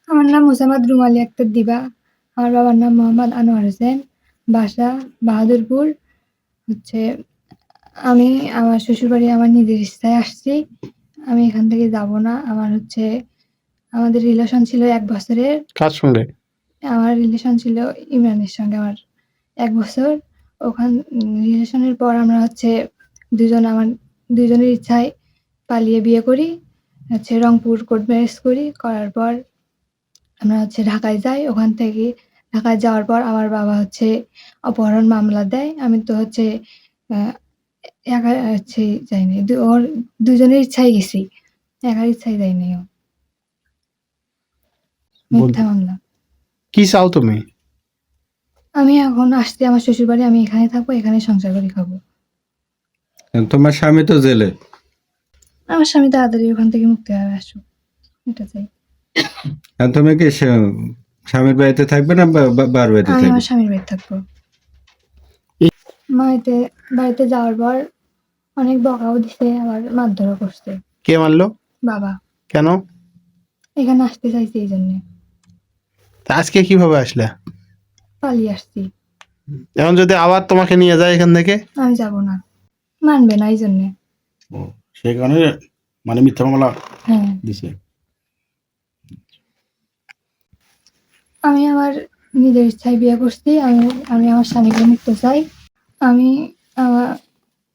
আমার নাম মোসাম্মদ রুমালী আক্তার দিবা। আমার বাবার নাম মোহাম্মদ আনোয়ার হোসেন। বাসা বাহাদুরপুর। হচ্ছে আমি আমার শ্বশুরবাড়ি আমার নিজের ইচ্ছায় আসছি। আমি এখান থেকে যাব না। আমাদের রিলেশন ছিল ১ বছরের। কার সঙ্গে? আমার রিলেশন ছিল ইমরানের সঙ্গে আমার ১ বছর। রিলেশনের পর আমরা দুজনের ইচ্ছায় পালিয়ে বিয়ে করি। রংপুর কোর্ট ম্যারেজ করি। করার পর আমরা ঢাকায় যাই। ওখান থেকে ঢাকায় যাওয়ার পর আমার বাবা অপহরণ মামলা দেয়। আমি তো আ একা যাইনি। ওর দুজনের ইচ্ছায় গেছি। একার ইচ্ছায় যাই নাই ও। মিথ্যা মামলা। কি চাও তুমি? আমি এখন আসছি আমার শ্বশুরবাড়ি। আমি এখানে থাকবো, এখানে সংসার করে খাবো। তোমার স্বামী তো জেলে। আমার স্বামী তাড়াতাড়ি ওখান থেকে মুক্তি হয়ে আসুক, এটা চাই। তুমি কি স্বামীর বাড়িতে থাকবে না বার বাড়িতে আমি থাকবে? আমার স্বামীর বাড়িতে থাকবো। বাড়িতে যাওয়ার পর অনেক বকাও দিছে, আবার মারধরও করছে। কে মারলো? বাবা। কেন? এখানে আসতে চাইছি এই জন্যে। আজকে কিভাবে আসলে? পালিয়ে আসছি। এখন যদি আবার তোমাকে নিয়ে যায় এখান থেকে? আমি যাব না। মানবে না এই জন্যে। সেই কারণে মানে মিথ্যা মামলা দিছে। আমি আমার নিজের ইচ্ছায় বিয়ে করছি। আমি আমার স্বামীকে মুক্ত চাই। আমি আমার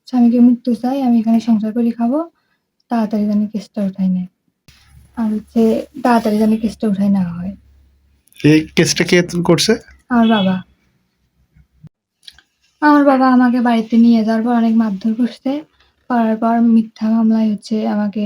স্বামীকে মুক্ত চাই। আমি এখানে সংসার করে খাবো। তাড়াতাড়ি যেন কেসটা উঠায় নেয়। আর তাড়াতাড়ি যেন কেসটা উঠায় নেওয়া হয়। এই কেসটা কে করছে? আমার বাবা। আমার বাবা আমাকে বাড়িতে নিয়ে যাওয়ার পর অনেক মারধর করছে। করার পর মিথ্যা মামলায় আমাকে